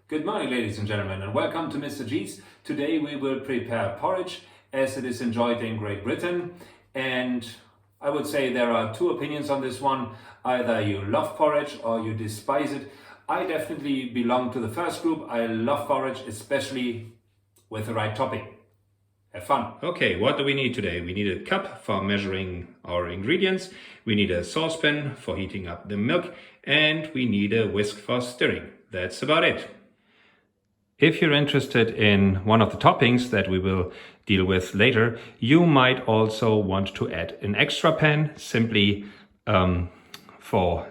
Good morning, ladies and gentlemen, and welcome to Mr. G's. Today we will prepare porridge as it is enjoyed in Great Britain. And I would say there are two opinions on this one. Either you love porridge or you despise it. I definitely belong to the first group. I love porridge, especially with the right topping. Have fun. Okay, what do we need today? We need a cup for measuring our ingredients. We need a saucepan for heating up the milk. And we need a whisk for stirring. That's about it. If you're interested in one of the toppings that we will deal with later, you might also want to add an extra pan simply for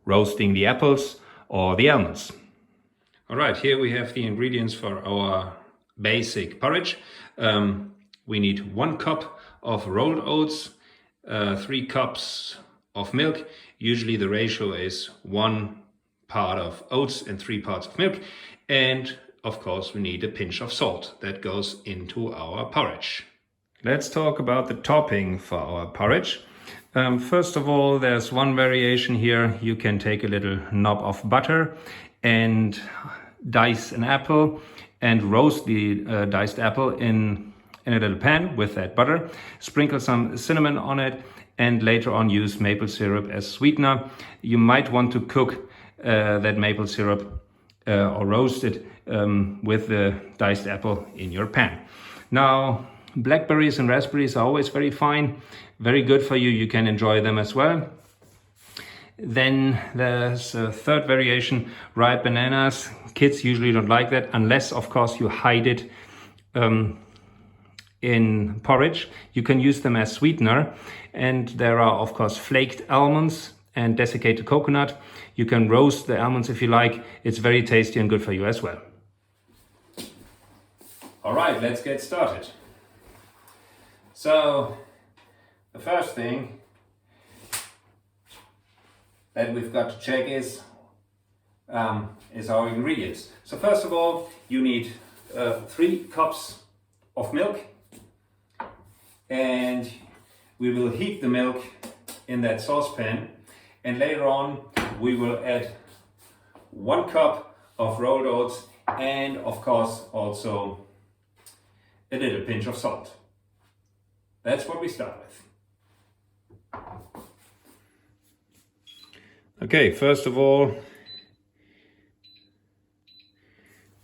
roasting the apples or the almonds. All right, here we have the ingredients for our basic porridge. We need 1 cup of rolled oats, 3 cups of milk. Usually the ratio is 1 part of oats and 3 parts of milk. And of course we need a pinch of salt that goes into our porridge. Let's talk about the topping for our porridge. First of all, there's one variation here. You can take a little knob of butter and dice an apple and roast the diced apple in a little pan with that butter. Sprinkle some cinnamon on it and later on use maple syrup as sweetener. You might want to cook that maple syrup or roast it with the diced apple in your pan. Now, blackberries and raspberries are always very fine, very good for you. You can enjoy them as well. Then there's a third variation, ripe bananas. Kids usually don't like that unless, of course, you hide it in porridge. You can use them as sweetener. And there are, of course, flaked almonds and desiccated coconut. You can roast the almonds if you like. It's very tasty and good for you as well. All right, let's get started. So the first thing that we've got to check is our ingredients. So first of all, you need 3 cups of milk, and we will heat the milk in that saucepan. And later on, we will add 1 cup of rolled oats and, of course, also a little pinch of salt. That's what we start with. Okay, first of all,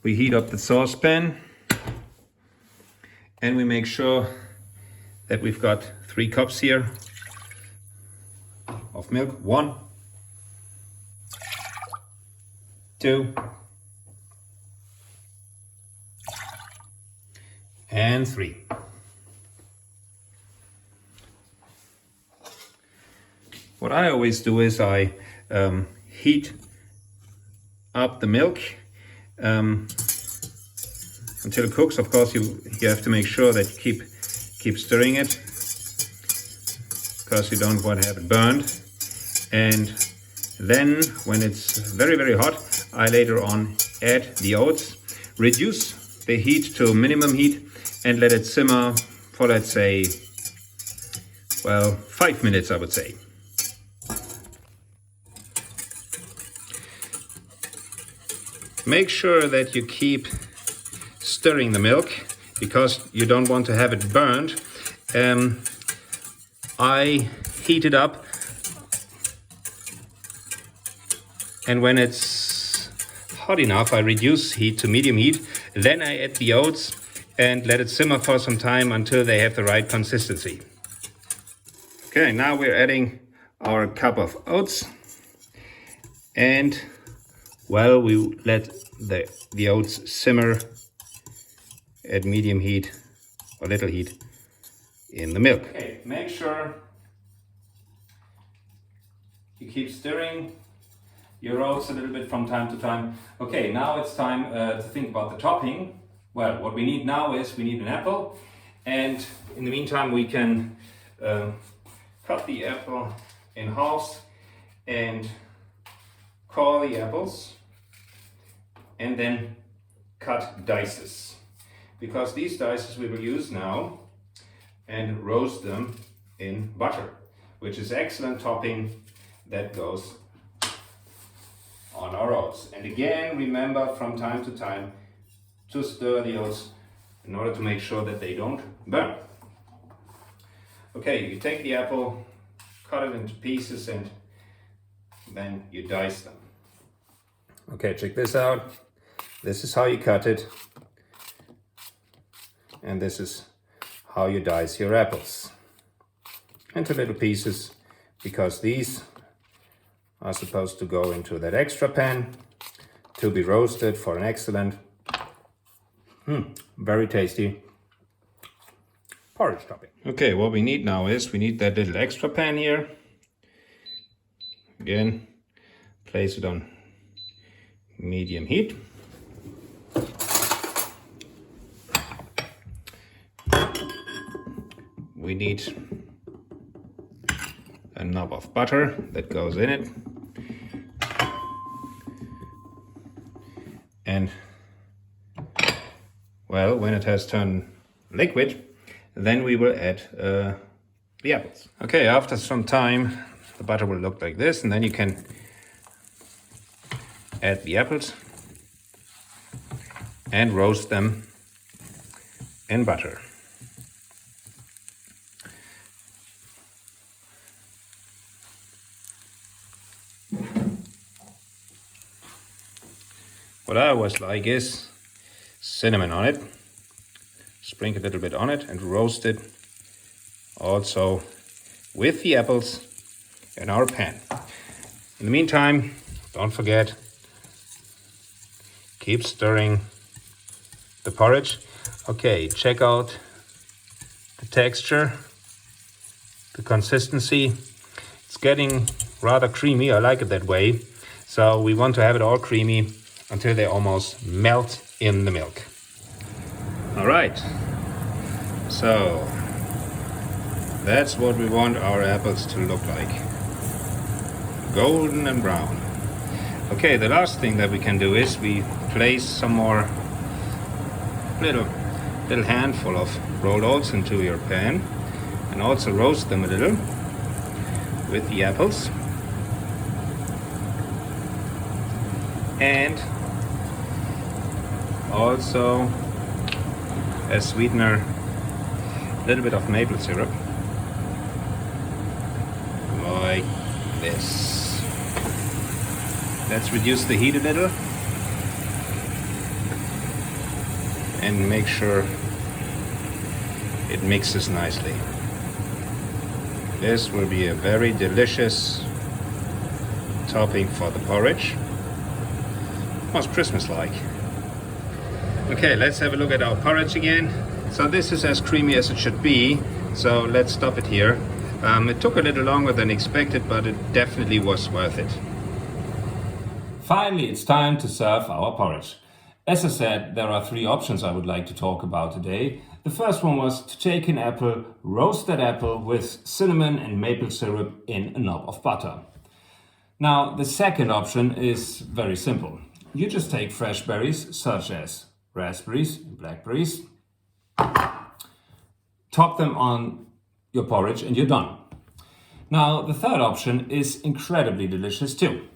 we heat up the saucepan and we make sure that we've got 3 cups here of milk. 1, 2, and 3. What I always do is I heat up the milk until it cooks. Of course, you have to make sure that you keep stirring it, because you don't want to have it burned. And then when it's very, very hot, I later on add the oats, reduce the heat to minimum heat and let it simmer for, let's say, well, 5 minutes, I would say. Make sure that you keep stirring the milk because you don't want to have it burned. I heat it up, and when it's hot enough, I reduce heat to medium heat. Then I add the oats and let it simmer for some time until they have the right consistency. Okay, now we're adding our cup of oats, and well, we let the oats simmer at medium heat or little heat in the milk. Okay, make sure you keep stirring your oats a little bit from time to time. Okay, now it's time to think about the topping. Well, what we need now is we need an apple, and in the meantime we can cut the apple in halves and core the apples and then cut dices, because these dices we will use now and roast them in butter, which is excellent topping that goes on our oats. And again, remember from time to time to stir the oats in order to make sure that they don't burn. Okay, you take the apple, cut it into pieces, and then you dice them. Okay, check this out. This is how you cut it. And this is how you dice your apples into little pieces, because these are supposed to go into that extra pan to be roasted for an excellent, very tasty porridge topping. Okay, what we need now is we need that little extra pan here. Again, place it on medium heat. We need a knob of butter that goes in it. And, well, when it has turned liquid, then we will add the apples. Okay, after some time, the butter will look like this, and then you can add the apples and roast them in butter. What I always like is cinnamon on it. Sprinkle a little bit on it and roast it also with the apples in our pan. In the meantime, don't forget, keep stirring the porridge. Okay, check out the texture, the consistency. It's getting rather creamy. I like it that way. So we want to have it all creamy until they almost melt in the milk. All right, so that's what we want our apples to look like. Golden and brown. Okay, the last thing that we can do is we place some more little handful of rolled oats into your pan and also roast them a little with the apples. And also as sweetener, a little bit of maple syrup, like this. Let's reduce the heat a little and make sure it mixes nicely. This will be a very delicious topping for the porridge. Almost Christmas-like. Okay, let's have a look at our porridge again. So this is as creamy as it should be, so let's stop it here. It took a little longer than expected, but it definitely was worth it. Finally, it's time to serve our porridge. As I said, there are three options I would like to talk about today. The first one was to take an apple, roast that apple with cinnamon and maple syrup in a knob of butter. Now, the second option is very simple. You just take fresh berries, such as raspberries and blackberries, top them on your porridge, and you're done. Now, the third option is incredibly delicious too.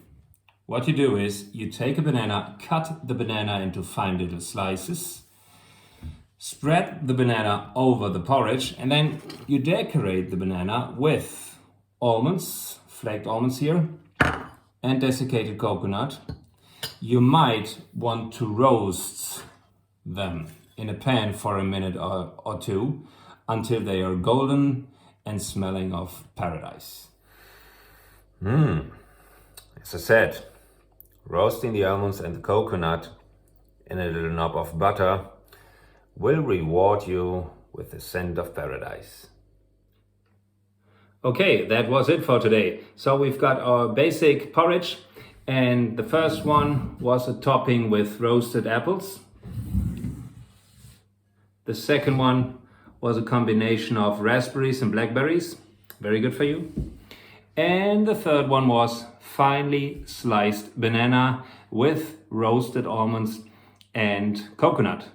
What you do is you take a banana, cut the banana into fine little slices, spread the banana over the porridge, and then you decorate the banana with almonds, flaked almonds here, and desiccated coconut. You might want to roast them in a pan for a minute or two until they are golden and smelling of paradise. As I said, roasting the almonds and the coconut in a little knob of butter will reward you with the scent of paradise. Okay, that was it for today. So we've got our basic porridge, and the first one was a topping with roasted apples. The second one was a combination of raspberries and blackberries. Very good for you. And the third one was finely sliced banana with roasted almonds and coconut.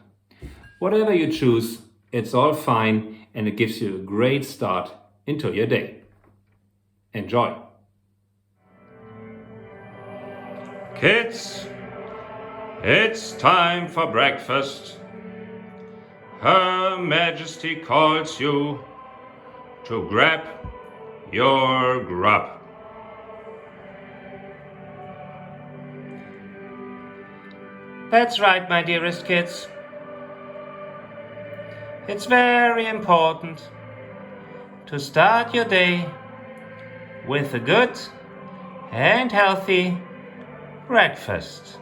Whatever you choose, it's all fine, and it gives you a great start into your day. Enjoy! Kids, it's time for breakfast. Her Majesty calls you to grab your grub. That's right, my dearest kids. It's very important to start your day with a good and healthy breakfast.